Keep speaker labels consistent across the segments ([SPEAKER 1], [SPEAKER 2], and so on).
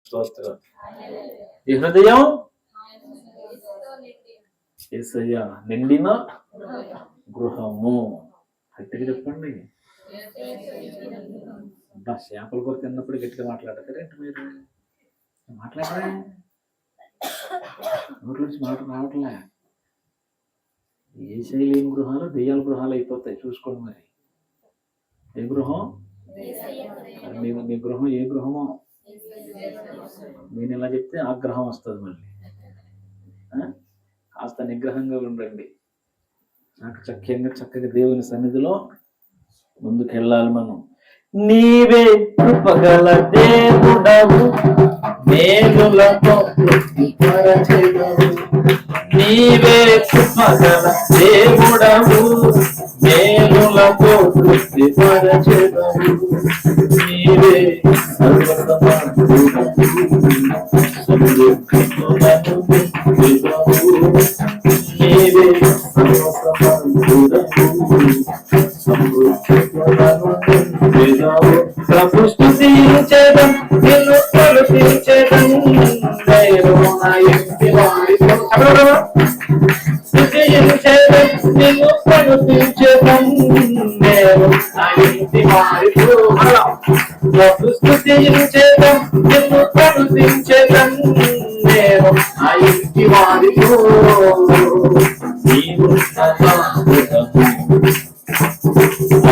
[SPEAKER 1] స్తోత్రం. ఈ హృదయం యేసయ్య నిండిన గృహము. గట్టిగా చెప్పండి. చేపల కూర తిన్నప్పుడు గట్టిగా మాట్లాడతారేంటి మీరు? మాట్లాడరా? నోట్ల నుంచి మాట రావట్లే. ఏ శైలి గృహాలు దెయ్యాల గృహాలు అయిపోతాయి, చూసుకోండి. మరి ఏ గృహం? మీ గృహం ఏ గృహమో నేను ఇలా చెప్తే ఆగ్రహం వస్తుంది. మళ్ళీ కాస్త నిగ్రహంగా ఉండండి. చక్కగా దేవుని సన్నిధిలో ముందుకెళ్ళాలి మనం. నీవే కృపగల దేవుడవు, మేలులతో తృప్తిపరచెదవు. నీవే కృపగల దేవుడవు, మేలులతో తృప్తిపరచెదవు. నీవే సర్వసమర్థుడవు, సమృద్ధిములను నింపెదవు. నీవే సర్వసమర్థుడవు, సమృద్ధిములను నింపెదవు. ప్రస్తుతించెదం, నిన్ను కొలుతించెదం, నేను నా ఇంటి వారితో స్తుతించెదం, నిన్ను కొలుతించెదం, నేను నా ఇంటి వారితో స్తుతించెదం, నిన్ను కొలుతించెదం, నేను నా ఇంటి వారితో. నీవు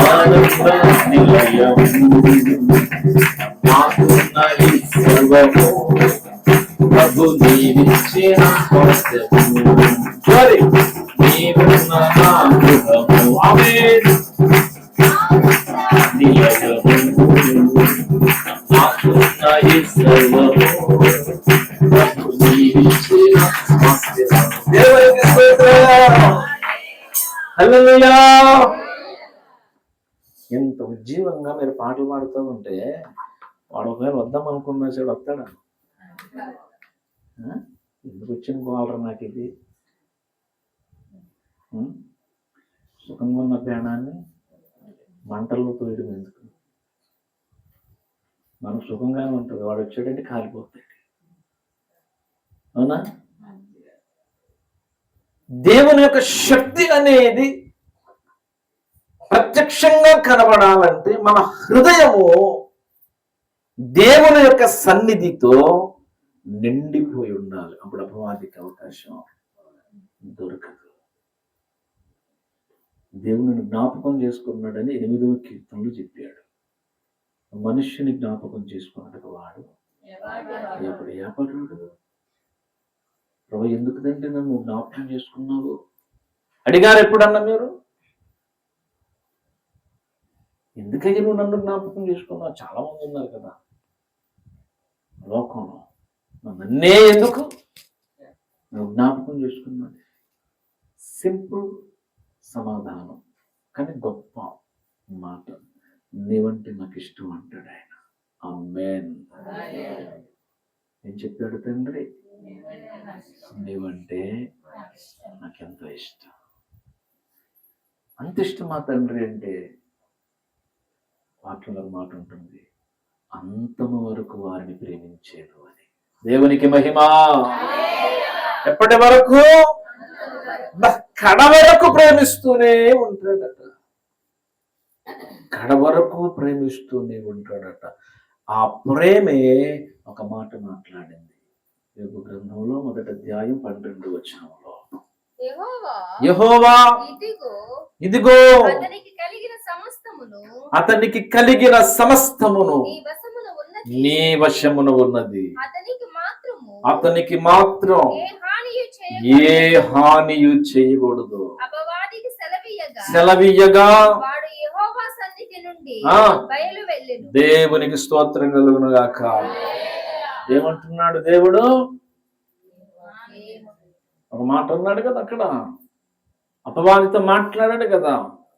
[SPEAKER 1] ఆనంద నిలయం, నాకున్నది సర్వము, ప్రభు నీవిచ్చిన స్వాస్థ్యము. నీవున్న నా గృహము, ఆమేన్, నిలయము, నాకున్నది సర్వము, ప్రభు నీవిచ్చిన స్వాస్థ్యము. దేవునికి స్తోత్రం. హల్లెలూయా. ఎంత ఉజ్జీవంగా మీరు పాటలు పాడుతూ ఉంటే వాడు ఒకవేళ వద్దాం అనుకున్నా సరే వస్తాడా? ఎందుకు వచ్చిన గోలరా నాకు ఇది? సుఖంగా ఉన్న ప్రాణాన్ని మంటల్లో తోయడం ఎందుకు? మనకు సుఖంగానే ఉంటుంది, వాడు వచ్చాడంటే కాలిపోతాడు. అవునా? దేవుని యొక్క శక్తి అనేది ప్రత్యక్షంగా కనబడాలంటే మన హృదయము దేవుని యొక్క సన్నిధితో నిండిపోయి ఉండాలి. అప్పుడు అపవాదికి అవకాశం దొరకదు. దేవుని జ్ఞాపకం చేసుకున్నాడని 8వ కీర్తనలో చెప్పాడు. మనుష్యుని జ్ఞాపకం చేసుకున్నట్టు వాడు ఎప్పుడు ఏపడు. ప్రభు ఎందుకంటే నన్ను జ్ఞాపకం చేసుకున్నావు అడిగారు ఎప్పుడన్నా మీరు? ఎందుకని నువ్వు నన్ను జ్ఞాపకం చేసుకున్నావు? చాలా మంది ఉన్నారు కదా లోకంలో. నన్నే ఎందుకు నువ్వు జ్ఞాపకం చేసుకున్నావు? సింపుల్ సమాధానం, కానీ గొప్ప మాట. నీవంటే నాకు ఇష్టం అంటాడు ఆయన. ఆమేన్. ఏం చెప్పాడు తండ్రి? నీవంటే నాకెంతో ఇష్టం. అంత ఇష్టం మా తండ్రి అంటే వాటిలో మాట ఉంటుంది, అంతము వరకు వారిని ప్రేమించేది అని. దేవునికి మహిమ. ఎప్పటి వరకు? కడ వరకు ప్రేమిస్తూనే ఉంటాడట. కడ వరకు ప్రేమిస్తూనే ఉంటాడట. ఆ ప్రేమే ఒక మాట మాట్లాడింది యోబు గ్రంథంలో 1వ అధ్యాయం 12వ వచనంలో. యెహోవా ఇదిగో అతనికి కలిగిన సమస్తమును నీ వశమున ఉన్నది, అతనికి మాత్రం ఏ హానియు చేయకూడదు. సెలవీయగా దేవునికి స్తోత్రం కలుగును గాక. ఏమంటున్నాడు దేవుడు? ఒక మాట అన్నాడు కదా అక్కడ, అపవాదితో మాట్లాడాడు కదా.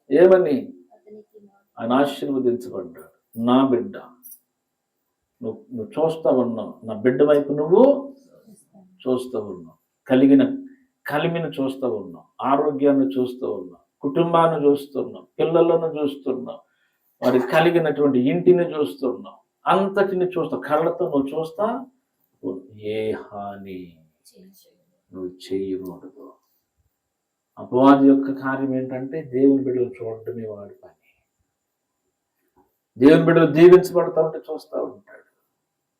[SPEAKER 1] ఏమని? ఆయన ఆశీర్వదించబడ్డాడు. నా బిడ్డ, నువ్వు చూస్తా ఉన్నావు, నా బిడ్డ వైపు నువ్వు చూస్తూ ఉన్నావు, కలిమిని చూస్తూ ఉన్నావు, ఆరోగ్యాన్ని చూస్తూ ఉన్నావు, కుటుంబాన్ని చూస్తున్నావు, పిల్లలను చూస్తున్నావు, వారికి కలిగినటువంటి ఇంటిని చూస్తున్నావు, అంతటిని చూస్తావు. కళ్ళతో నువ్వు చూస్తా ఏ హాని నువ్వు చేయకూడదు. అపవాది యొక్క కార్యం ఏంటంటే దేవుని బిడ్డలు చూడటమే వాడి పని. దేవుని బిడ్డలు దీవించబడతా ఉంటే చూస్తూ ఉంటాడు,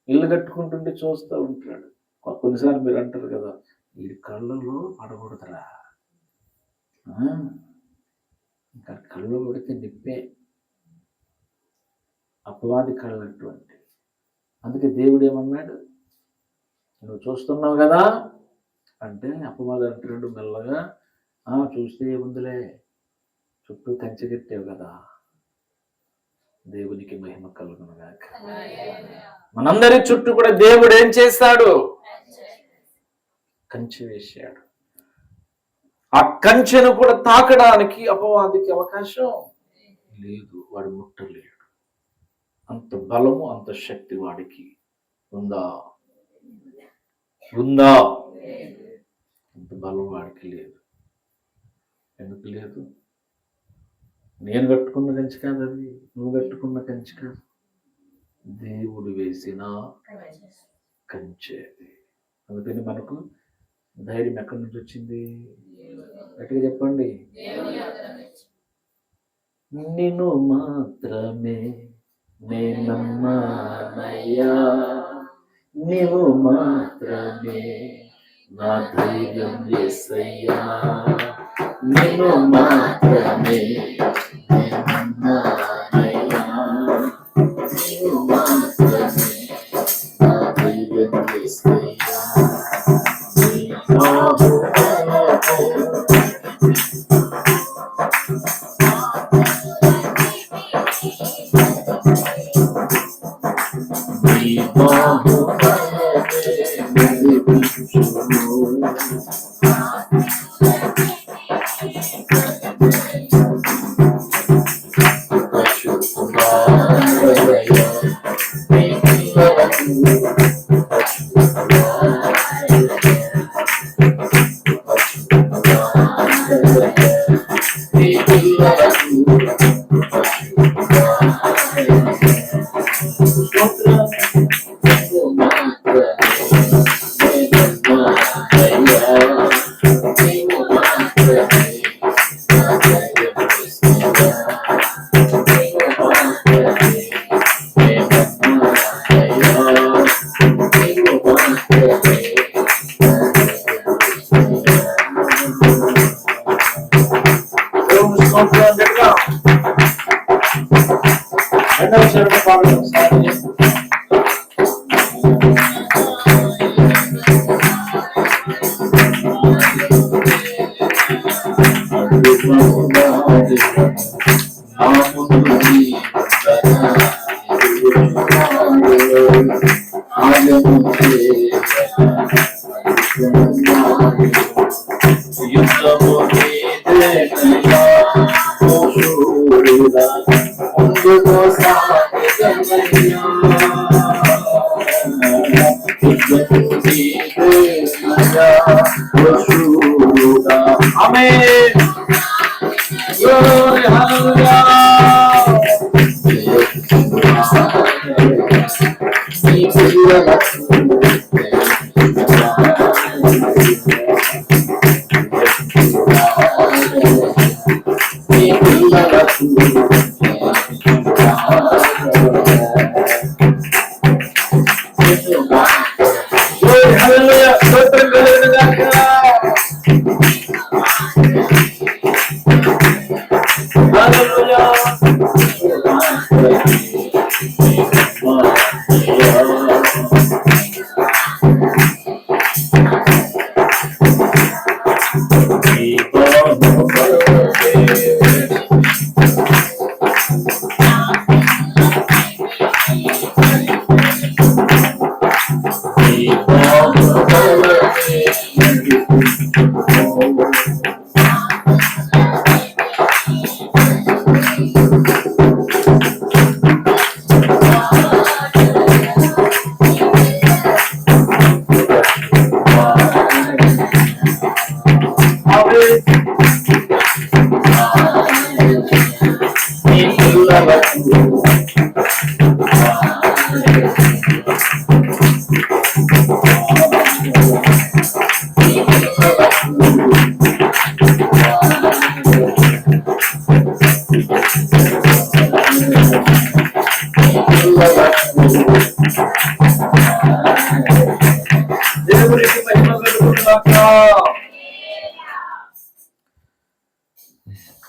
[SPEAKER 1] ఇల్లు కట్టుకుంటుంటే చూస్తూ ఉంటాడు. కొన్నిసార్లు మీరు అంటారు కదా, ఈ కళ్ళలో పడకూడదురా, ఇంకా కళ్ళు పడితే నిప్పే. అపవాది కళ్ళు అటువంటి. అందుకే దేవుడు ఏమన్నాడు, నువ్వు చూస్తున్నావు కదా అంటే అపవాది అంటున్నాడు మెల్లగా, చూస్తే ఏముందిలే, చుట్టూ కంచె కట్టావు కదా. దేవునికి మహిమ కలుగును గాక. మనందరి చుట్టూ కూడా దేవుడు ఏం చేస్తాడు, కంచె వేశాడు. ఆ కంచెను కూడా తాకడానికి అపవాదికి అవకాశం లేదు, వాడు ముట్టలేడు. అంత బలము అంత శక్తి వాడికి ఉందా? అంత బలం వాడికి లేదు. ఎందుకు లేదు? నేను కట్టుకున్న కంచె కాదు అది, నువ్వు కట్టుకున్న కంచె కాదు, దేవుడు వేసిన కంచె. అందుకని మనకు ధైర్యం ఎక్కడి నుంచి వచ్చింది? గట్టిగా చెప్పండి. నిన్ను మాత్రమే నేనమ్మానయ్యా, నీవు మాత్రమే నా ధైర్యం యేసయ్యా, నిన్ను మాత్రమే నేనమ్మానయ్యా, నీవు మాత్రమే నా ధైర్యం యేసయ్యా.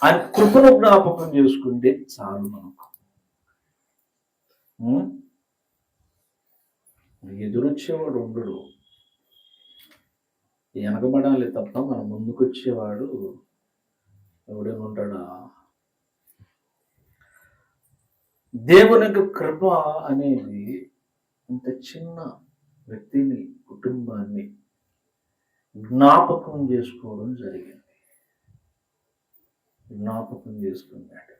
[SPEAKER 1] ఆయన కృపను జ్ఞాపకం చేసుకుంటే చాలు మనకు. ఎదురొచ్చేవాడు ఉండడు, వెనకబడాలి తప్ప మన ముందుకొచ్చేవాడు ఎవడైనా ఉంటాడా? దేవునికి కృప అనేది ఇంత చిన్న వ్యక్తిని, కుటుంబాన్ని జ్ఞాపకం చేసుకోవడం జరిగింది. జ్ఞాపకం చేసుకున్నాడు.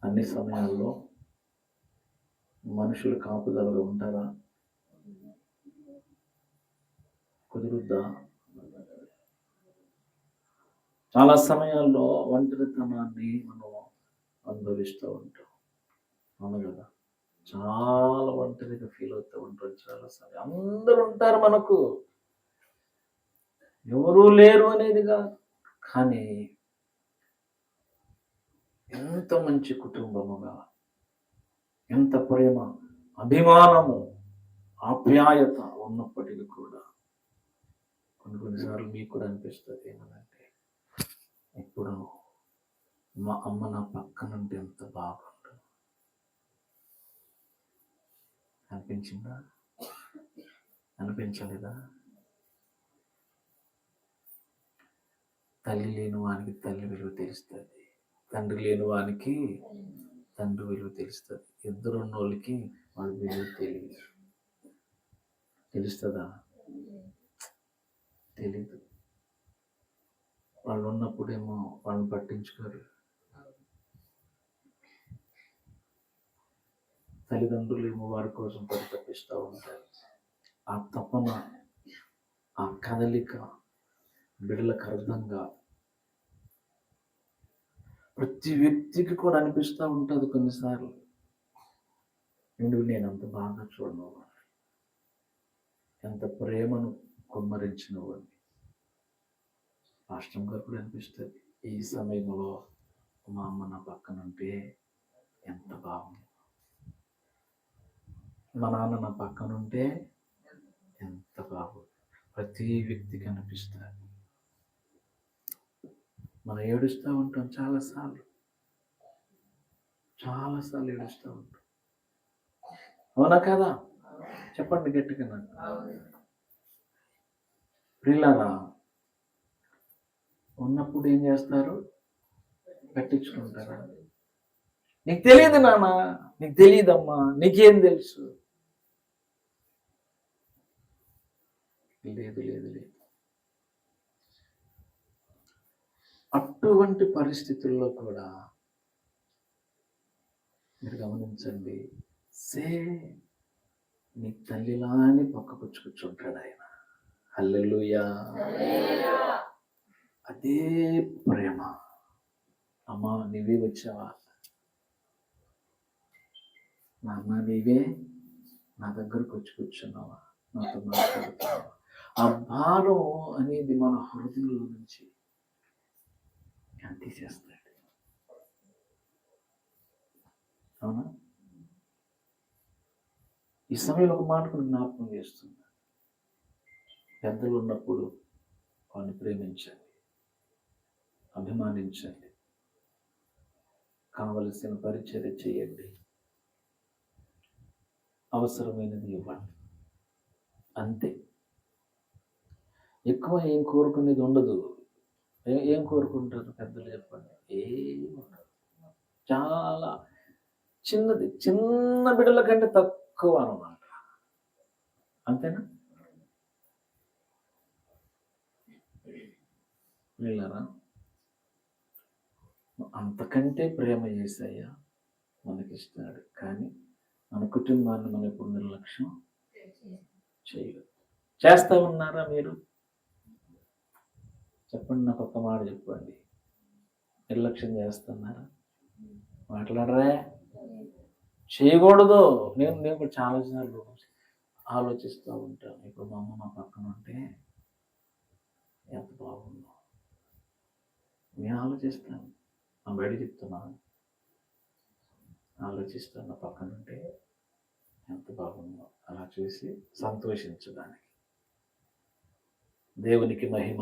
[SPEAKER 1] అన్ని సమయాల్లో మనుషులు కాపుదలగా ఉంటారా? కుదురుద్దా? చాలా సమయాల్లో ఒంటరితనాన్ని మనం అనుభవిస్తూ ఉంటాం. అవును కదా? చాలా ఒంటరిగా ఫీల్ అవుతూ ఉంటాం. చాలా సమయం అందరూ ఉంటారు మనకు, ఎవరూ లేరు అనేదిగా. కానీ ఎంత మంచి కుటుంబముగా, ఎంత ప్రేమ, అభిమానము, ఆప్యాయత ఉన్నప్పటికీ కూడా కొన్నిసార్లు మీకు కూడా అనిపిస్తుంది ఏమనంటే, ఇప్పుడు మా అమ్మ నా పక్కనుంటే ఎంత బాగుండు అనిపించిందా? అనిపించలేదా? తల్లి లేని వానికి తల్లి విలువ తెలుస్తుంది, తండ్రి లేని వానికి తండ్రి విలువ తెలుస్తుంది. ఇద్దరు ఉన్నోళ్ళకి వాడి విలువ తెలియదు. తెలుస్తుందా? తెలీదు. వాళ్ళు ఉన్నప్పుడేమో వాళ్ళని పట్టించుకోరు. తల్లిదండ్రులు ఏమో వారి కోసం పరితపిస్తూ ఉంటారు. ఆ తపన, ఆ కదలిక బిడ్డలకు అర్థంగా ప్రతి వ్యక్తికి కూడా అనిపిస్తూ ఉంటుంది కొన్నిసార్లు, నేను అంత బాగా చూడను, ఎంత ప్రేమను కుమ్మరించిన వాడిని. రాష్ట్రం గారు కూడా అనిపిస్తుంది, ఈ సమయంలో మా అమ్మ నా పక్కన ఉంటే ఎంత బాగుంది, మా నాన్న నా పక్కన ఉంటే ఎంత బాగుంది. ప్రతి వ్యక్తికి అనిపిస్తుంది. మనం ఏడుస్తూ ఉంటాం, చాలాసార్లు ఏడుస్తూ ఉంటాం. అవునా కదా? చెప్పండి గట్టిగా. ప్రియులారా, ఉన్నప్పుడు ఏం చేస్తారు? పట్టించుకుంటారా? నీకు తెలియదు నాన్న, నీకు తెలియదమ్మా, నీకేం తెలుసు? లేదు లేదు లేదు. అటువంటి పరిస్థితుల్లో కూడా మీరు గమనించండి, నీ తల్లిలాని పక్కపుచ్చుకుంటాడు ఆయన. హల్లెలూయా. అదే ప్రేమ. అమ్మా నీవే వచ్చావా, నాన్న నీవే నా దగ్గరకు వచ్చి కూర్చున్నావా, నాతో మాట్లాడుతున్నావా? ఆ భారం అనేది మన హృదయంలో నుంచి తీసేస్తాడు. అవునా? ఈ సమయంలో ఒక మాట కూడా జ్ఞాపకం చేస్తుంది. పెద్దలు ఉన్నప్పుడు వాడిని ప్రేమించండి, అభిమానించండి, కావలసిన పరిచర్య చేయండి, అవసరమైనది ఇవ్వండి. అంతే. ఎక్కువ ఏం కోరుకునేది ఉండదు. ఏం కోరుకుంటారు పెద్దలు చెప్పండి? ఏమి ఉండదు. చాలా చిన్నది, చిన్న బిడ్డల కంటే తక్కువ అన్నమాట. అంతేనా? వీళ్ళరా, అంతకంటే ప్రేమ యేసయ్య మనకిస్తాడు. కానీ మన కుటుంబాన్ని మనం ఎప్పుడు నిర్లక్ష్యం చేయలేదు. చేస్తా ఉన్నారా మీరు? చెప్పండి, నాకు ఒక్క మాట చెప్పండి. నిర్లక్ష్యం చేస్తున్నారా? మాట్లాడరా? చేయకూడదు. నేను కూడా చాలాసార్లు ఆలోచిస్తూ ఉంటాను. ఇప్పుడు మా అమ్మ మా పక్కన ఉంటే ఎంత బాగుందో నేను ఆలోచిస్తాను. నా బయట చెప్తున్నాను, ఆలోచిస్తాను. నా పక్కన ఉంటే ఎంత బాగుందో అలా చూసి సంతోషించడానికి. దేవునికి మహిమ.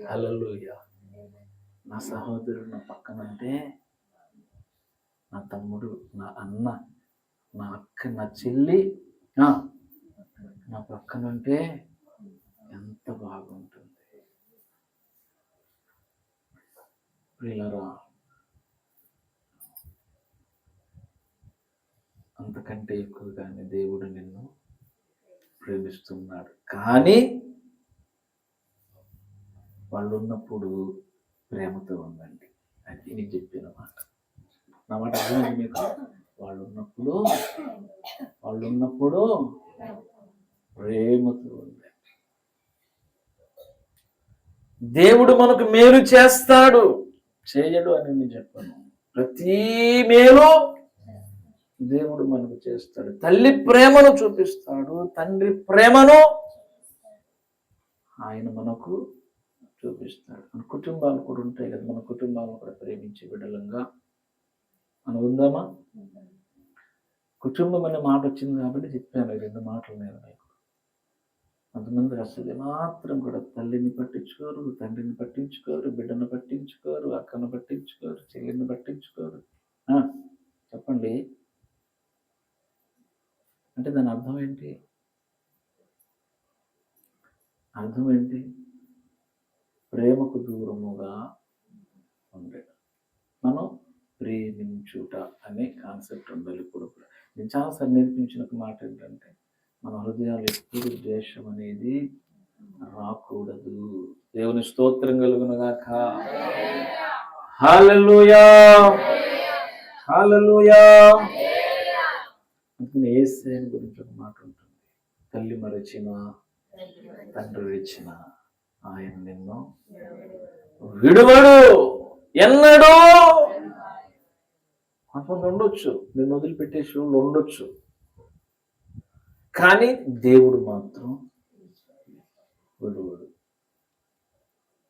[SPEAKER 1] హల్లెలూయా. నా సహోదరుడు నా పక్కనంటే, నా తమ్ముడు, నా అన్న, నా అక్క, నా చెల్లి నా పక్కనుంటే ఎంత బాగుంటుంది. ప్రియులారా, అంతకంటే ఎక్కువగానే దేవుడు నిన్ను ప్రేమిస్తున్నాడు. కానీ వాళ్ళు ఉన్నప్పుడు ప్రేమతో ఉండండి. అది నేను చెప్పిన మాట. నా మాట అర్థమైంది మీకు? వాళ్ళు ఉన్నప్పుడు ప్రేమతో ఉండండి. దేవుడు మనకు మేలు చేస్తాడు, చేయడు అని నేను చెప్పాను. ప్రతి మేలు దేవుడు మనకు చేస్తాడు. తల్లి ప్రేమను చూపిస్తాడు, తండ్రి ప్రేమను ఆయన మనకు చూపిస్తాడు. మన కుటుంబాలు కూడా ఉంటాయి కదా, మన కుటుంబాలను కూడా ప్రేమించే బిడ్డలంగా మనం ఉందామా? కుటుంబం అనే మాట వచ్చింది కాబట్టి చెప్పాను ఈ 2 మాటలు నేను మీకు. కొంతమంది అసలు మాత్రం కూడా తల్లిని పట్టించుకోరు, తండ్రిని పట్టించుకోరు, బిడ్డను పట్టించుకోరు, అక్కను పట్టించుకోరు, చెల్లిని పట్టించుకోరు. చెప్పండి, అంటే దాని అర్థం ఏంటి? అర్థం ఏంటి? ప్రేమకు దూరముగా ఉండడం. మనం ప్రేమించుట అనే కాన్సెప్ట్ ఉండాలి. ఇప్పుడు నేను చాలాసార్లు నేర్పించిన ఒక మాట ఏంటంటే, మన హృదయాలు ఎప్పుడు ద్వేషం అనేది రాకూడదు. దేవుని స్తోత్రం కలుగునుగాక. హల్లెలూయా, హల్లెలూయా. అందుకని యేసయ్య గురించి ఒక మాట ఉంటుంది, తల్లి మరచిన తండ్రి విడిచిన ఆయన నిన్ను విడువడు ఎన్నడూ. కొంతమంది ఉండొచ్చు, నిన్ను వదిలిపెట్టేసి వాళ్ళు ఉండొచ్చు, కానీ దేవుడు మాత్రం విడువడు.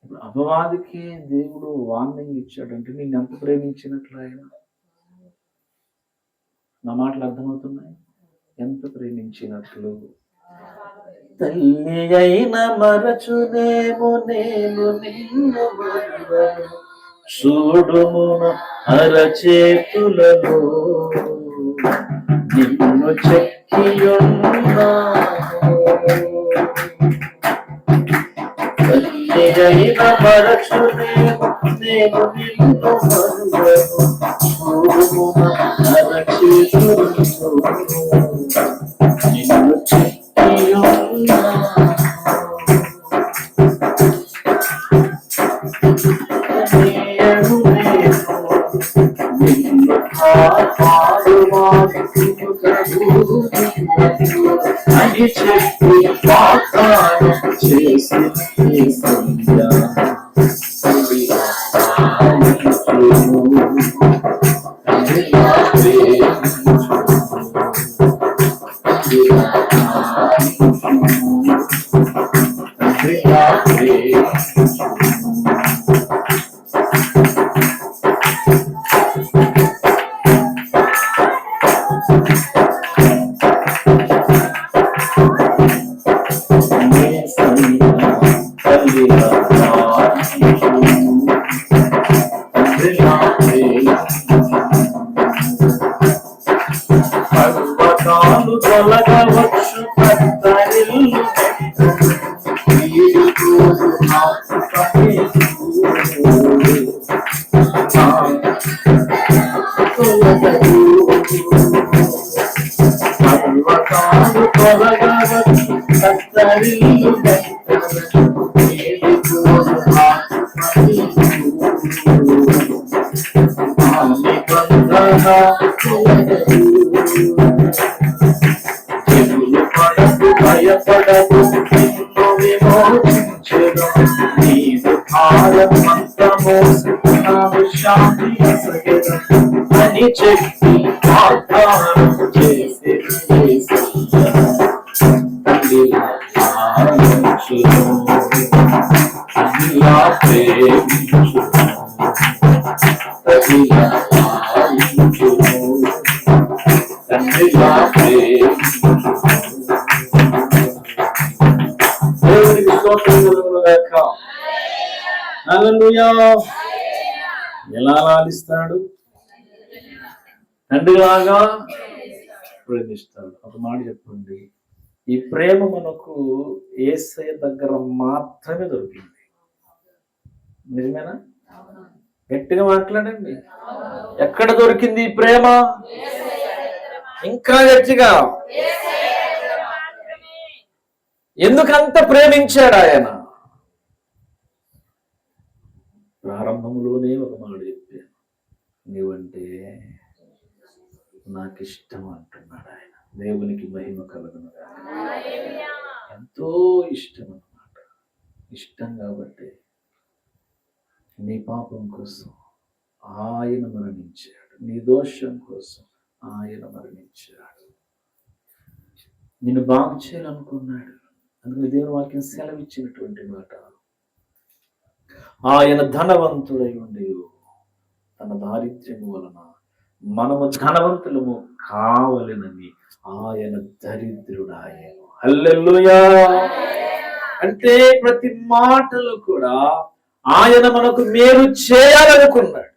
[SPEAKER 1] ఇప్పుడు అపవాదికి దేవుడు వార్నింగ్ ఇచ్చాడంటే నేను ఎంత ప్రేమించినట్లు ఆయన. నా మాటలు అర్థమవుతున్నాయి? ఎంత ప్రేమించినట్లు. తల్లి అయిన మరచునేమో నేను నిన్ను మరువను, చూడుమున అరచేతులలో నిన్ను చెక్కియున్నాను. తల్లి అయిన మరచునేమో నేను నిన్ను మరువను, చూడుమున అరచేతులలో నిన్ను అని చెప్పి వాగ్దానం చేసి పర్వతాలు తొలగవచ్చు, పెద్దరిల్లు పర్వతాలు తొలగవచ్చు, పెద్దరిల్లు భయపడదు, నిన్ను విమోచించెను. నీవు భారమంత మోసుకున్నావు, శాంతి అసగెను అని చెప్పి వాగ్దానం చేసి దేవునికి స్తోత్రం. హల్లెలూయా. ఎలా లాలిస్తాడు? తండ్రిలాగా ప్రేమిస్తాడు. ఒక మాట చెప్పండి, ఈ ప్రేమ మనకు యేసయ్య దగ్గర మాత్రమే దొరికింది. నిజమేనా? గట్టిగా మాట్లాడండి. ఎక్కడ దొరికింది ఈ ప్రేమ? ఇంకా గట్టిగా. ఎందుకంత ప్రేమించాడు ఆయన? ప్రారంభంలోనే ఒక మాట చెప్పాను, నీవంటే నాకు ఇష్టం అంటున్నాడు ఆయన. దేవునికి మహిమ కలుగును. ఎంతో ఇష్టం అన్నమాట. ఇష్టం కాబట్టి నీ పాపం కోసం ఆయన మరణించాడు, నీ దోషం కోసం ఆయన మరణించాడు, నిన్ను బాగు చేయాలనుకున్నాడు. అందుకని దేవుని వాక్యం సెలవిచ్చినటువంటి మాట, ఆయన ధనవంతుడై ఉండి తన దారిద్ర్యము వలన మనము ధనవంతులము కావాలనని ఆయన దరిద్రుడాయను. హల్లెలూయా. అంటే ప్రతి మాటలు కూడా ఆయన మనకు మేలు చేయాలనుకున్నాడు,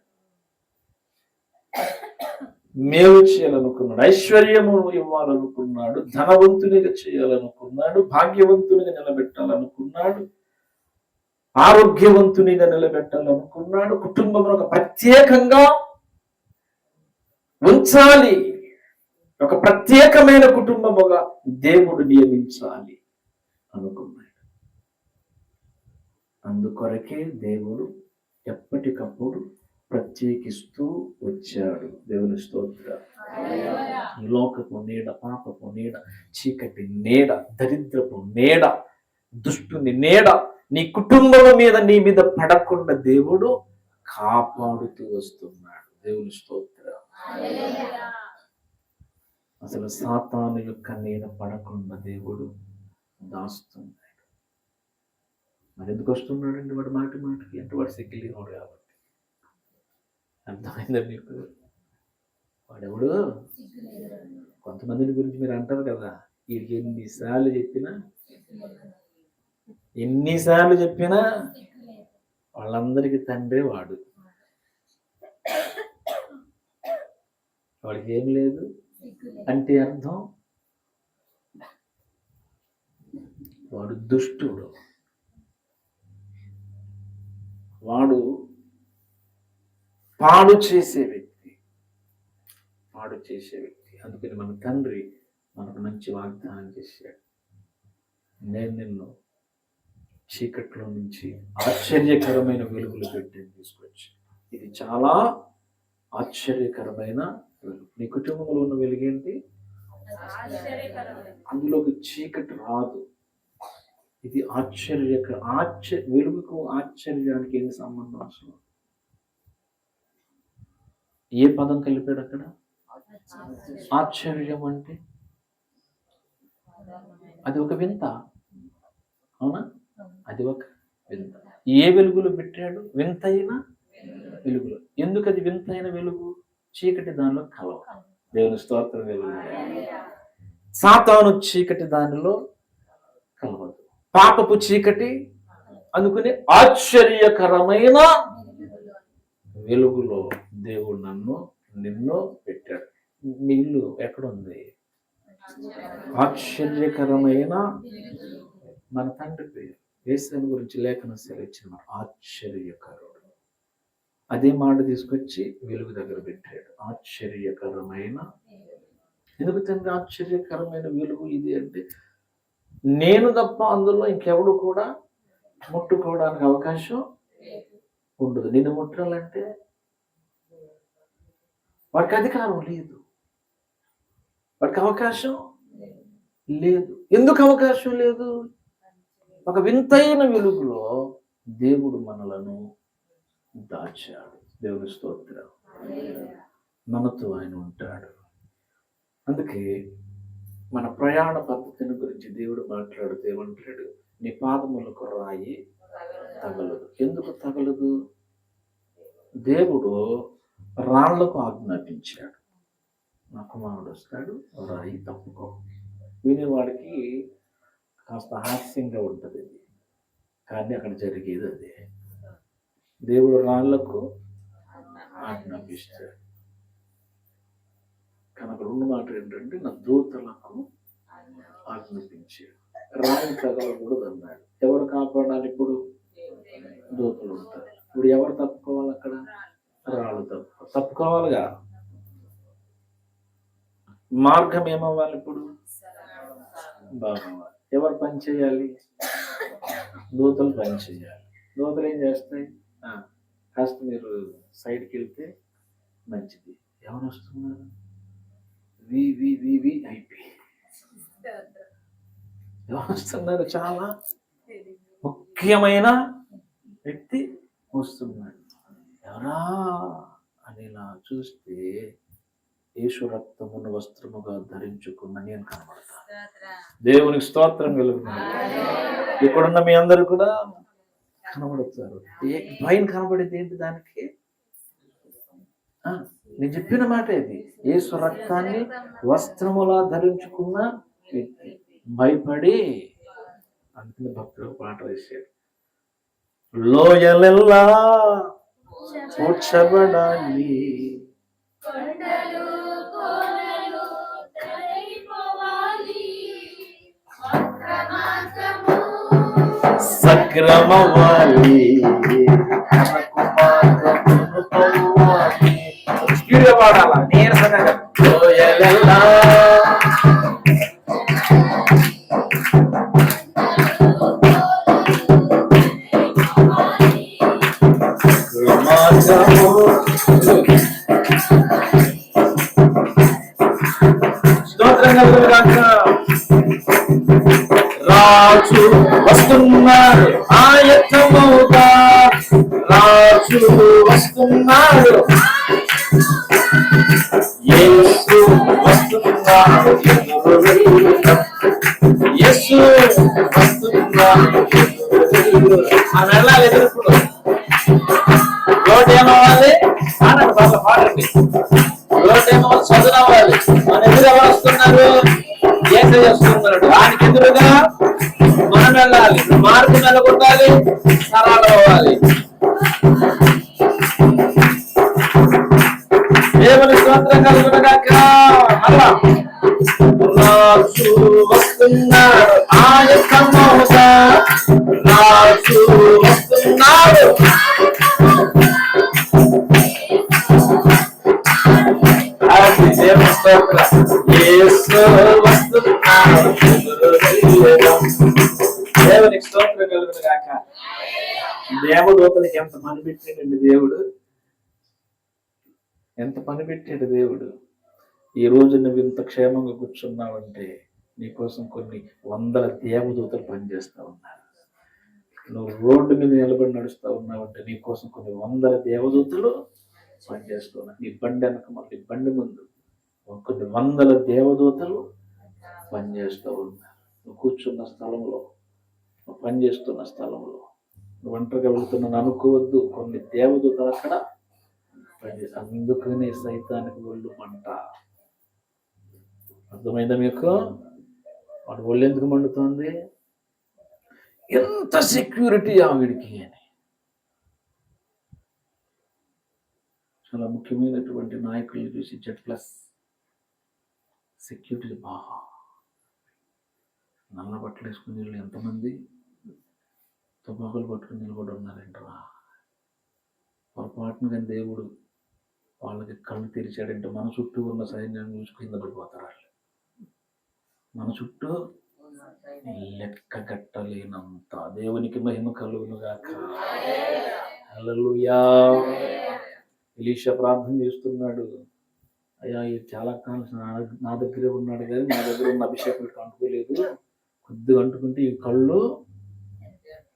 [SPEAKER 1] మేలు చేయాలనుకున్నాడు, ఐశ్వర్యము ఇవ్వాలనుకున్నాడు, ధనవంతునిగా చేయాలనుకున్నాడు, భాగ్యవంతునిగా నిలబెట్టాలనుకున్నాడు, ఆరోగ్యవంతునిగా నిలబెట్టాలనుకున్నాడు, కుటుంబంలో ఒక ప్రత్యేకంగా ఉంచాలి, ఒక ప్రత్యేకమైన కుటుంబముగా దేవుడు నియమించాలి అనుకున్నాడు. అందుకొరకే దేవుడు ఎప్పటికప్పుడు ప్రత్యేకిస్తూ వచ్చాడు. దేవుని స్తోత్రం. లోకపు నీడ, పాపపు నీడ, చీకటి నీడ, దరిద్రపు నీడ, దుష్టుని నీడ నీ కుటుంబం మీద, నీ మీద పడకుండా దేవుడు కాపాడుతూ వస్తున్నాడు. దేవుని స్తోత్రం. అసలు సాతాను యొక్క నీడ పడకుండా దేవుడు దాస్తున్నాడు. మరి ఎందుకు వస్తున్నాడండి వాడు మాటి మాటికి? అంటే వాడు సెక్కిలినోడు కాబట్టి. అర్థమైందా మీకు? వాడెవడు? కొంతమందిని గురించి మీరు అంటారు కదా, వీడికి ఎన్నిసార్లు చెప్పినా వాళ్ళందరికీ తండ్రి వాడు. వాడికి ఏం లేదు అంటే అర్థం వాడు దుష్టుడు, వాడు పాడు చేసే వ్యక్తి. అందుకని మన తండ్రి మనకు మంచి వాగ్దానం చేశాడు, నేను నిన్ను చీకట్లో నుంచి ఆశ్చర్యకరమైన వెలుగులు పెట్టి తీసుకొచ్చి. ఇది చాలా ఆశ్చర్యకరమైన వెలుగు. నీ కుటుంబంలో ఉన్న వెలుగేంటి? అందులోకి చీకటి రాదు. ఇది వెలుగుకు ఆశ్చర్యానికి ఏం సంబంధం? అసలు ఏ పదం కలిపాడు అక్కడ? ఆశ్చర్యం అంటే అది ఒక వింత, అవునా? అది ఒక వింత. ఏ వెలుగులో పెట్టాడు? వింతైన వెలుగులో. ఎందుకు అది వింతైన వెలుగు? చీకటి దానిలో కలవ. దేవుని స్తోత్రం. వెలుగు సాతాను చీకటి దానిలో కలవదు, పాపపు చీకటి. అందుకని ఆశ్చర్యకరమైన వెలుగులో దేవుడు నిన్ను పెట్టాడు. మీ ఇల్లు ఎక్కడుంది? ఆశ్చర్యకరమైన. మన తండ్రి పేరు యేసుని గురించి లేఖనం సెలవిచ్చిన ఆశ్చర్యకరుడు. అదే మాట తీసుకొచ్చి వెలుగు దగ్గర పెట్టాడు, ఆశ్చర్యకరమైన. ఎందుకు తండ్రి ఆశ్చర్యకరమైన వెలుగు ఇది అంటే, నేను తప్ప అందులో ఇంకెవడు కూడా ముట్టుకోవడానికి అవకాశం ఉండదు. నిన్ను ముట్టాలంటే వాడికి అధికారం లేదు, వాడికి అవకాశం లేదు. ఎందుకు అవకాశం లేదు? ఒక వింతైన వెలుగులో దేవుడు మనలను దాచాడు. దేవుని స్తోత్రం. మనతో ఆయన ఉంటాడు. అందుకే మన ప్రయాణ పద్ధతిని గురించి దేవుడు మాట్లాడుతూ ఏమంటాడు? నీ పాదములకు రాయి తగలదు. ఎందుకు తగలదు? దేవుడు రాళ్లకు ఆజ్ఞాపించాడు, నా కుమారుడు వస్తాడు, రాయి తప్పుకో. వినేవాడికి కాస్త హాస్యంగా ఉంటుంది, కానీ అక్కడ జరిగేది అదే. దేవుడు రాళ్లకు ఆజ్ఞాపిస్తాడు. కనుక రెండు మాటలు ఏంటంటే నా దూతలకు ఆజ్ఞాపించాడు. రాయి తగలకూడదు అన్నాడు. ఎవరు కాపాడాలి? ఇప్పుడు దూతలు ఉంటారు. ఇప్పుడు ఎవరు తప్పుకోవాలి? అక్కడ రాళ్ళు తప్పుకోవాలిగా. మార్గం ఏమవ్వాలి? ఇప్పుడు బాగవ్వాలి. ఎవరు పని చేయాలి? దూతలు పని చేయాలి. దూతలు ఏం చేస్తాయి? కాస్త మీరు సైడ్కి వెళ్తే మంచిది. ఎవరు వస్తున్నారు? అయిపోయి ఎవరు వస్తున్నారు? చాలా ముఖ్యమైన వ్యక్తి వస్తున్నాడు. ఎవరా అని ఇలా చూస్తే యేసు రక్తమును వస్త్రముగా ధరించుకున్న నేను కనబడతా. దేవునికి స్తోత్రం కలుగుతుంది. ఇక్కడున్న మీ అందరూ కూడా కనబడతారు. పైన కనబడేది ఏంటి? దానికి నేను చెప్పిన మాట ఇది. యేసు రక్తాన్ని వస్త్రములా ధరించుకున్న వ్యక్తి భయపడి అందుకని భక్తుడు పాట వేశాడు. లోయలెల్లా కూర్చబడాలి, సక్రమవాలి, స్పీడ్గా పాడాలా? నీరసంగా లోయలెల్లా స్తోత్రం కలుగుగాక. రాజు వస్తున్నాడు ఆయత్తమవుతా, రాజు వస్తున్నాడు, యేసు వస్తున్నాడు, యేసు వస్తున్నాడు. మనం వెళ్ళాలి ఎదురుప్పుడు. రోడ్ ఏమవ్వాలి? పాడండి, బాగా పాడండి. రోడ్ ఏమవ్వాలి? చదువునవ్వాలి. మన ఎదురు ఎవరు వస్తున్నారు? యేసయ్య వస్తున్నాడు. ఆయనకి ఎదురుగా మనం వెళ్ళాలి. మార్గం వెళ్ళగొట్టాలి, సరళం అవ్వాలి. దేవుని స్తోత్రం కలుగునుగాక. రాజు వస్తున్నాడు ఆయత్తమవుతా, రాజు వస్తున్నాడు. దేవుని స్తోత్రం. యేసు వస్తున్నాడు. దేవునికి స్తోత్రం కలుగునుగాక. దేవదూతలకి ఎంత పని పెట్టాడండి దేవుడు, ఎంత పని పెట్టాడు దేవుడు. ఈ రోజు నువ్వు ఇంత క్షేమంగా కూర్చున్నావంటే నీకోసం కొన్ని వందల దేవదూతలు పనిచేస్తా ఉన్నారు. నువ్వు రోడ్డు మీద నిలబడి నడుస్తూ ఉన్నావంటే నీకోసం కొన్ని వందల దేవదూతలు పనిచేస్తున్నారు. నీ బండి వెనక మళ్ళీ బండి ముందు కొన్ని వందల దేవదూతలు పనిచేస్తూ ఉన్నారు. నువ్వు కూర్చున్న స్థలంలో, నువ్వు పనిచేస్తున్న స్థలంలో, నువ్వు ఒంటరిగా వెళ్తున్నాను అనుకోవద్దు. కొన్ని దేవదూతలు అక్కడ పనిచేస్తారు. అందుకనే సైతానికి ఒళ్ళు మంట. అర్థమైందా మీకు? వాడు ఒళ్ళు ఎందుకు మండుతుంది? ఎంత సెక్యూరిటీ ఆవిడికి అని. చాలా ముఖ్యమైనటువంటి నాయకుల్ని చూసి Z+ సెక్యూరిటీ బాగా నల్ల బట్టలు వేసుకుని వీళ్ళు ఎంతమంది తుపాకులు పట్టుకుని నిలబడి ఉన్నారంటరా. పొరపాటున కానీ దేవుడు వాళ్ళకి కళ్ళు తెరిచాడంటే మన చుట్టూ ఉన్న సైన్యాన్ని చూసి కింద పడిపోతారు వాళ్ళు. మన చుట్టూ లెక్కగట్టలేనంత. దేవునికి మహిమ కలుగునుగాక. హల్లెలూయా. ఎలీషా ప్రార్థన చేస్తున్నాడు. అయ్యా ఇది చాలా కాలం నా దగ్గరే ఉన్నాడు కానీ నా దగ్గర ఉన్న అభిషేకం అంటుకోలేదు, కొద్దిగా అంటుకుంటే ఈ కళ్ళు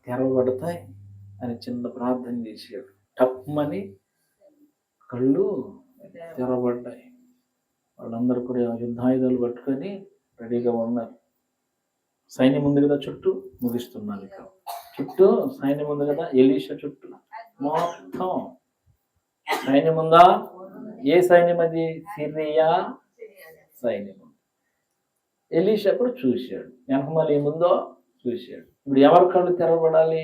[SPEAKER 1] తెరవబడతాయి అని చిన్న ప్రార్థన చేశాడు. టప్మని కళ్ళు తెరవబడ్డాయి. వాళ్ళందరూ కూడా యుద్ధాయుధాలు పట్టుకొని రెడీగా ఉన్నారు. సైన్యం ఉంది కదా చుట్టూ, ముగిస్తున్నారు. ఇక చుట్టూ సైన్యం ఉంది కదా, ఎలీషా చుట్టూ మొత్తం సైన్యం ఉందా? ఏ సైన్యం అది? సిరియా సైన్యం. ఎలీషా కూడా చూశాడు, వెనకమాల ఏముందో చూశాడు. ఇప్పుడు ఎవరి కళ్ళు తెరవబడాలి?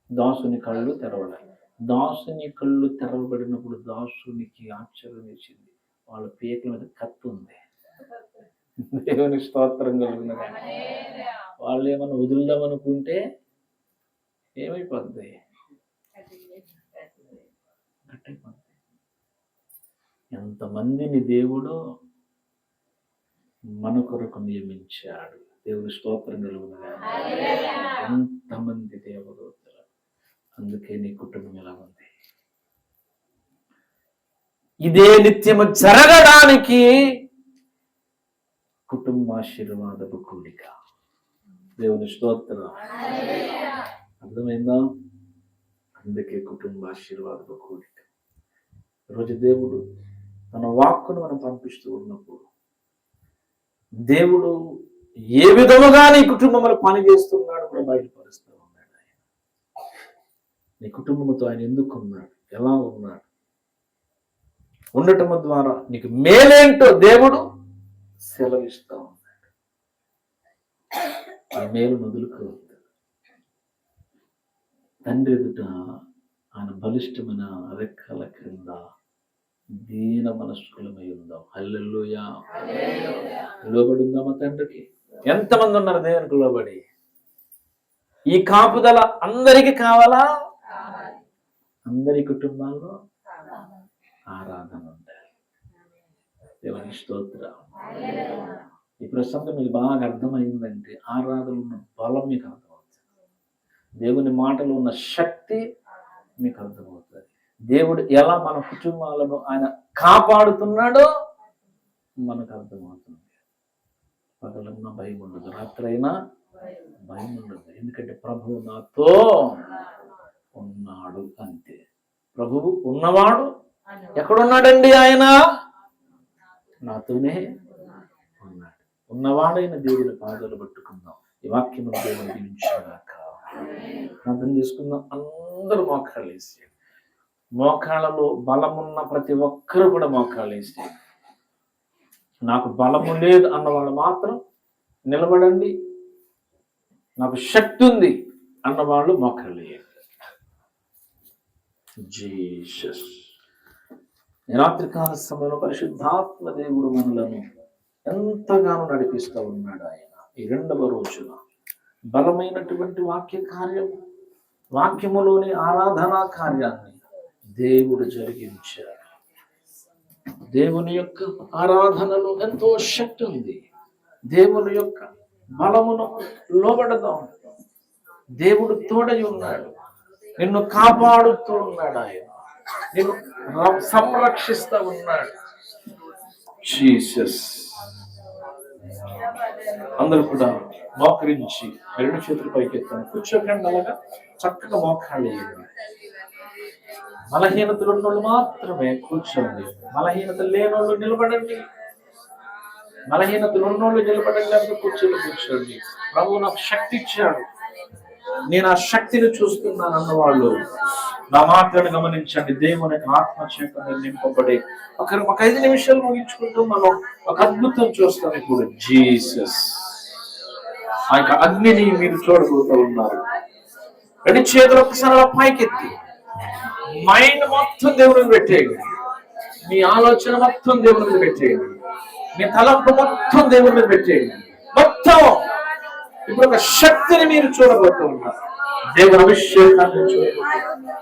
[SPEAKER 1] దాసుని కళ్ళు తెరవడాలి. దాసుని కళ్ళు తెరవబడినప్పుడు దాసునికి ఆశ్చర్యం వేసింది. వాళ్ళ పీకల మీద కత్తి ఉంది. దేవుని స్తోత్రం కలుగును గాక. వాళ్ళు ఏమన్నా వదులుదామనుకుంటే ఏమైపోద్ది? గట్టయిపోద్ది. ఎంతమందిని దేవుడు మన కొరకు నియమించాడు. దేవుని స్తోత్రం కలుగును గాక. ఎంతమంది దేవదూతలు. అందుకే నీ కుటుంబం ఎలా ఉంది? ఇదే నిత్యము జరగడానికి కుటుంబ ఆశీర్వాదపు కూడిక. దేవుని స్తోత్రం. అర్థమైందా? అందుకే కుటుంబ ఆశీర్వాదపు కూడిక. ఈరోజు దేవుడు తన వాక్కును మనం పంపిస్తూ ఉన్నప్పుడు దేవుడు ఏ విధముగా నీ కుటుంబంలో పని చేస్తున్నాడు కూడా బయలుపరుస్తూ ఉన్నాడు. ఆయన నీ కుటుంబంతో ఆయన ఎందుకు ఉన్నాడు, ఎలా ఉన్నాడు, ఉండటం ద్వారా నీకు మేలేంటో దేవుడు సెలవిస్తూ ఉన్నాడు. ఆ మేలు వదులుకోవద్దు. తండ్రి ఎదుట ఆయన బలిష్టమైన రెక్కల క్రింద దీన మనస్కులమై ఉందాం. హల్లెలూయా. లోబడి ఉందామా తండ్రికి? ఎంతమంది ఉన్నారు దేవునికి లోబడి? ఈ కాపుదల అందరికి కావాలా? అందరి కుటుంబాల్లో ఆరాధన ఉండాలి. దేవుని స్తోత్రం. ఈ ప్రసంగం మీకు బాగా అర్థమైందంటే ఆరాధన ఉన్న బలం మీకు అర్థమవుతుంది. దేవుని మాటలో ఉన్న శక్తి మీకు అర్థమవుతుంది. దేవుడు ఎలా మన కుటుంబాలను ఆయన కాపాడుతున్నాడో మనకు అర్థమవుతుంది. పగలన్నా భయం ఉండదు, రాత్రైనా భయం ఉండదు. ఎందుకంటే ప్రభువు నాతో ఉన్నాడు. అంతే. ప్రభువు ఉన్నవాడు ఎక్కడున్నాడండి? ఆయన నాతోనే ఉన్నాడు. ఉన్నవాడైన దేవుని పాదాలు పట్టుకుందాం. ఈ వాక్యము దేవుని దీవించుగాక. ప్రార్థన చేసుకుందాం. అందరూ మోకాళ్ళు వేసి, మోకాళ్ళలో బలమున్న ప్రతి ఒక్కరు కూడా మోకాళ్ళు వేసి, నాకు బలము లేదు అన్నవాళ్ళు మాత్రం నిలబడండి. నాకు శక్తి ఉంది అన్నవాళ్ళు మోకాళ్ళు వేయండి. జీసస్. రాత్రికాల సమయంలో పరిశుద్ధాత్మ దేవుడు మనలను ఎంతగానో నడిపిస్తూ ఉన్నాడు. ఆయన ఈ 2వ రోజున బలమైనటువంటి వాక్య కార్యము, వాక్యములోని ఆరాధనా కార్యాన్ని దేవుడు జరిగించాడు. దేవుని యొక్క ఆరాధనలో ఎంతో శక్తి ఉంది. దేవుని యొక్క బలమును లోబడదాం. దేవుడు తోడై ఉన్నాడు. నిన్ను కాపాడుతూ ఉన్నాడు. ఆయన నిన్ను సంరక్షిస్తూ ఉన్నాడు. జీసస్. అందరూ కూడా మోకరించి 2 చేతులు పైకెత్తాను. కూర్చోకండి. అలాగా చక్కగా మోకాళ్ళు వేయండి. బలహీనతలు ఉన్నోళ్ళు మాత్రమే కూర్చోండి. బలహీనతలు లేనోళ్ళు నిలబడండి. బలహీనతలు ఉన్నోళ్ళు నిలబడండి. లేకపోతే కూర్చోండి. ప్రభువు నాకు శక్తి ఇచ్చాడు, నేను ఆ శక్తిని చూస్తున్నాను అన్నవాళ్ళు నా మాటలను గమనించండి. దేవుని ఆత్మ చేత నింపబడి ఒక 5 నిమిషాలు ముగించుకుంటూ మనం ఒక అద్భుతం చూస్తాం. ఇప్పుడు జీసస్ ఆ యొక్క అగ్నిని మీరు చూడబోతూ ఉన్నారు. 2 చేతులు ఒకసారి పైకెత్తి మైండ్ మొత్తం దేవునికి పెట్టేయండి. మీ ఆలోచన మొత్తం దేవుని మీద పెట్టేయండి. మీ తలంపు మొత్తం దేవుని మీద పెట్టేయండి. మొత్తం ఇప్పుడు ఒక శక్తిని మీరు చూడబోతూ ఉన్నారు. దేవుని అభిషేకాన్ని చూడబోతున్నారు.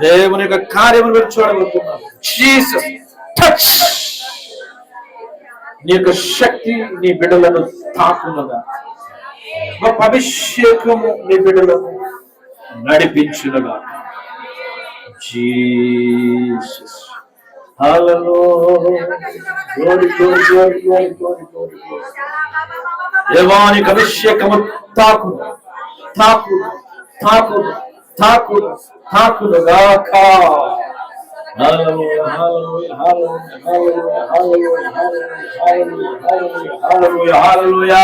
[SPEAKER 1] దేవుని యొక్క కార్యమును మీరు చూడబోతున్నారు. Jesus touch. నీ యొక్క శక్తి నీ బిడ్డలను తాకున్నదా? గొప్ప అభిషేకము నీ బిడ్డలను నడిపించునుగా. జీసస్. హల్లెలూయా. Glory glory glory glory glory glory. దేవానికి అభిషేకము తాకును తాకును తాకును తాకును తాకునుగాక. హల్లెలూయా హల్లెలూయా హల్లెలూయా హల్లెలూయా హల్లెలూయా హల్లెలూయా హల్లెలూయా.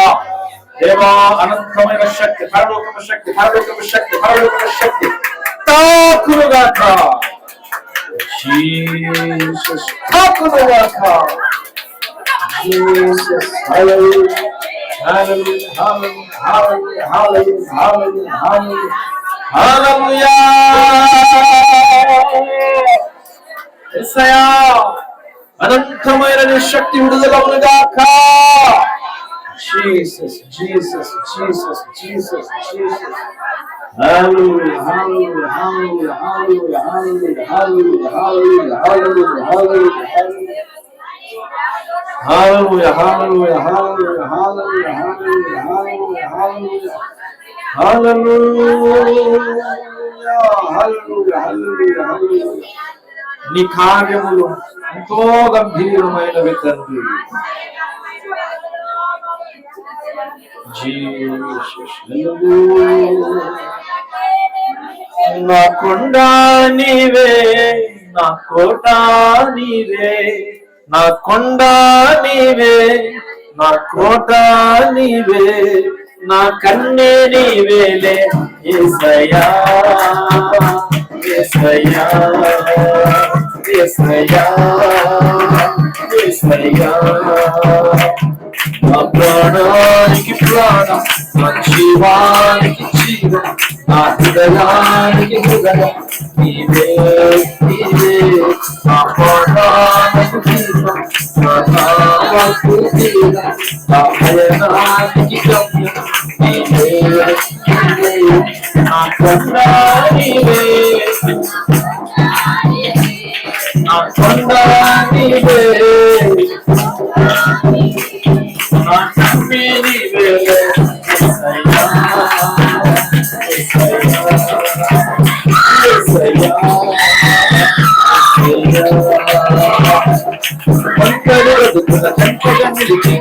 [SPEAKER 1] దేవా అనంతమైన శక్తి, పరలోకపు శక్తి, పరలోకపు శక్తి, పరలోకపు శక్తి తాకునుగాక. జీసస్ తాకునుగాక. జీసస్. హల్లెలూయా hallelujah hallelujah hallelujah hallelujah hallelujah hallelujah. యేసయ్యా అనంతమైన నీ శక్తి విడుదలవునుగాక. Jesus Jesus Jesus Jesus Jesus. హల్లెలూయా హల్లెలూయా హల్లెలూయా హల్లెలూయా హల్లెలూయా హల్లెలూయా హల్లెలూయా హల్లెలూయా హల్లెలూయా హల్లెలూయా హల్లెలూయా హల్లెలూయా హల్లెలూయా హల్లెలూయా హల్లెలూయా హల్లెలూయా హల్లెలూయా హల్లెలూయా. నీ కార్యములు ఎంతో గంభీరమైనవి తండ్రి. నా కొండ నీవే, నా కోట నీవే, నా కొండ నీవే, నా కోట నీవే, నా కన్నే నీవేలే యేసయ్యా యేసయ్యా యేసయ్యా యేసయ్యా. నా ప్రాణానికి ప్రాణం, నా జీవానికి జీవం, నా హృదయానికి హృదయం నీవే నీవే. నా ప్రాణానికి జీవం, నా నామకు జీవం, నా భయనానికి గమ్యం నీవే నీవే. నా కొండ నీవే, నా కొండ నీవే, నా తమ్మి నీవే యేసయ్యా యేసయ్యా యేసయ్యా. ఒంటరి బ్రతుకుల చంపగా నిలిచి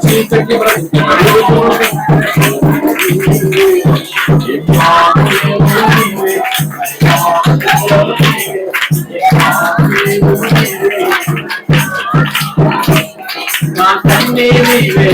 [SPEAKER 1] చీకటి నా కన్నీ నీవే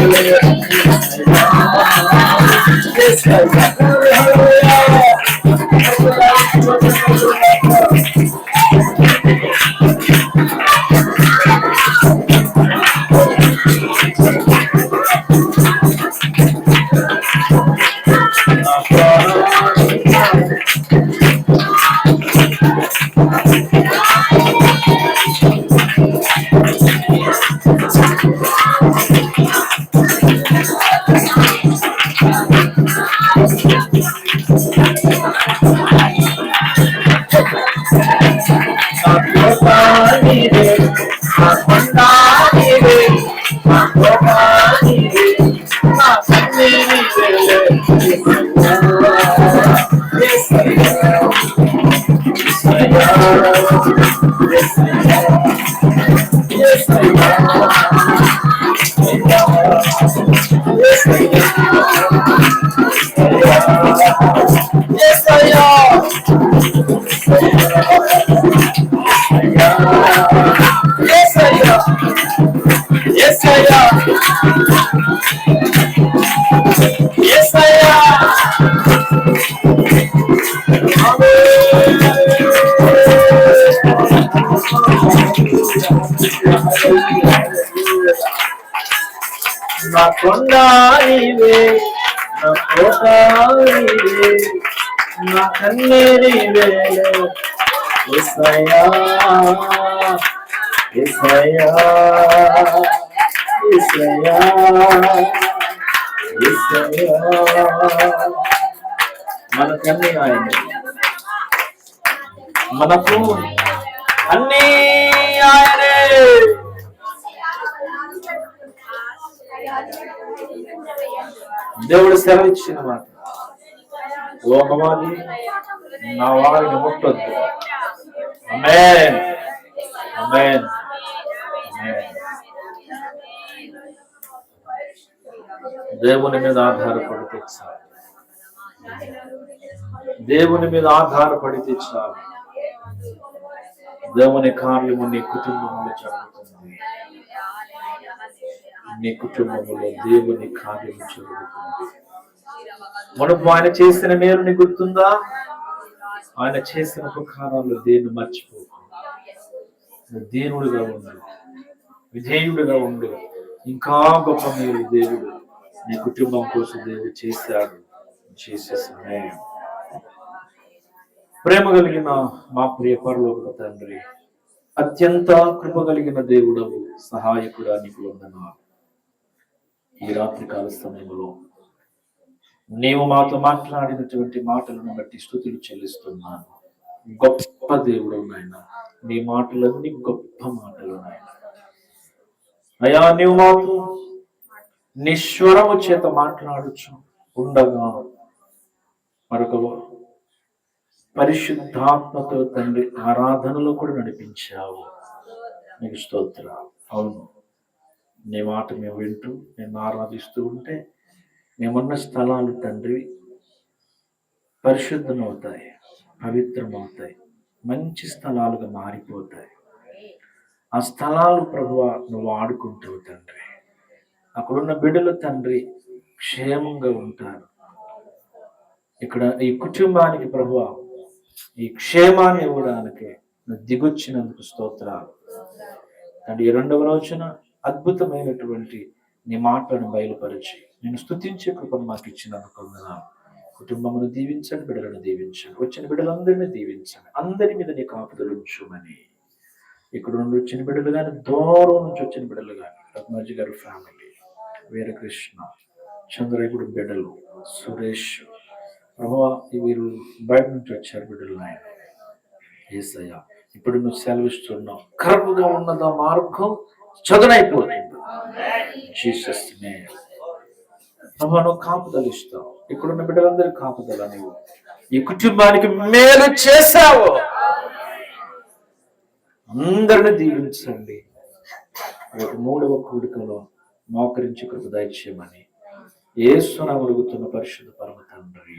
[SPEAKER 1] నా కొండ నీవే, నా కోట నీవే, నా కన్నే నీవే యేసయ్యా యేసయ్యా యేసయ్యా యేసయ్యా. మనకన్నీ ఆయనే, మనకు అన్నీ ఆయనే. దేవుడు సెలవిచ్చిన మాట, లోకవాది నా వారిని ముట్టొద్దు. ఆమేన్ ఆమేన్ ఆమేన్. దేవుని మీద ఆధారపడితే చాలు, దేవుని మీద ఆధారపడితే చాలు. దేవుని కార్యము నీ కుటుంబంలో జరుగుతుంది, నీ కుటుంబంలో దేవుని కార్యము జరుగుతుంది. మనకు ఆయన చేసిన మేలుని గుర్తుందా? ఆయన చేసిన ఉపకారాలు దేన్ని మర్చిపోకు. నువ్వు దీనుడిగా ఉండు, విధేయుడిగా ఉండు. ఇంకా గొప్ప మేలు దేవుడు నీ కుటుంబం కోసం దేవుడు చేశాడు, చేసేసానే. ప్రేమ కలిగిన మా ప్రియ పరలోక తండ్రి, అత్యంత కృప కలిగిన దేవుడవు, సహాయకుడా నీకు వందనాలు. ఈ రాత్రి కాల సమయంలో నీవు మాతో మాట్లాడినటువంటి మాటలను బట్టి స్తుతులు చెల్లిస్తున్నాను. గొప్ప దేవుడు నాయన, నీ మాటలన్నీ గొప్ప మాటలు నాయన. అయ్యా, నీవు మాతో నిశ్వరము చేత మాట్లాడుచు ఉండగా మరొక పరిశుద్ధాత్మతో తండ్రి ఆరాధనలో కూడా నడిపించావు. నీకు స్తోత్ర. అవును, నీ మాట మేము వింటూ నేను ఆరాధిస్తూ ఉంటే మేమున్న స్థలాలు తండ్రి పరిశుద్ధమవుతాయి, పవిత్రమవుతాయి, మంచి స్థలాలుగా మారిపోతాయి. ఆ స్థలాలు ప్రభువా నువ్వు ఆడుకుంటావు తండ్రి. అక్కడున్న బిడ్డలు తండ్రి క్షేమంగా ఉంటారు. ఇక్కడ ఈ కుటుంబానికి ప్రభువా ఈ క్షేమాన్ని ఇవ్వడానికి నువ్వు దిగొచ్చినందుకు స్తోత్రాలు తండ్రి. ఈ 2వ రోజున అద్భుతమైనటువంటి నీ మాటలను బయలుపరిచి నేను స్తుతించే కృపను మాకు ఇచ్చినందుకు వందనాలు. కుటుంబమును దీవించండి, బిడ్డలను దీవించండి, వచ్చిన బిడ్డలందరినీ దీవించండి, అందరి మీద నీ కాపుదలు ఉంచుమని. ఇక్కడ నుండి వచ్చిన బిడ్డలు కానీ, దూరం నుంచి వచ్చిన బిడ్డలు కానీ, రత్నాజీ గారి ఫ్యామిలీ, వీరకృష్ణ, చంద్రగుడు బిడ్డలు, సురేష్ ప్రభువా, వీరు బయట నుంచి వచ్చారు బిడ్డలు నాయన. యేసయ్య, ఇప్పుడు నువ్వు సెలవిస్తున్నావు, కరువుగా ఉన్నదా మార్గం చదునైపోతుంది. జీసస్ నేమ్ ప్రభువా, నువ్వు కాపుదలు ఇస్తావు. ఇక్కడున్న బిడ్డలందరికీ కాపుదల నీవు ఈ కుటుంబానికి మేలు చేశావు. అందరిని దీవించండి. 3వ కూడికలో మోకరించి కృప దయచేయమని యేసు నామమున అడుగుతున్న పరిశుద్ధ పరమ తండ్రి.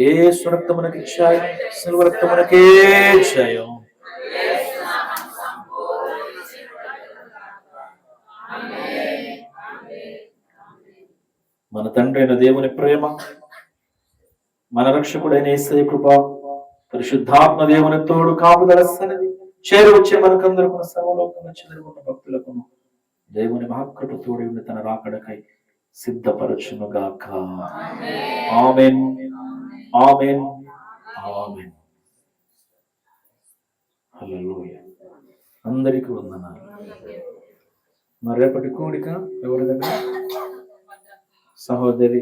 [SPEAKER 1] యేసు రక్తమునకు జయం, సిలువ రక్తమునకే జయం. మన తండ్రి అయిన దేవుని ప్రేమ, మన రక్షకుడైన యేసయ్య కృప, పరిశుద్ధాత్మ దేవుని తోడు కాపుదల సన్నిధి చేరి వచ్చే మనకందరూ మన సర్వలోకంలో చెదరుకున్న భక్తులకు దేవుని మహాకృప తోడి ఉండి తన రాకడకై సిద్ధపరచునుగాక. ఆమేన్, ఆమేన్, ఆమేన్. హల్లెలూయా. అందరికీ వందనాలు. మరి రేపటి కూడిక ఎవరి దగ్గర? సహోదరి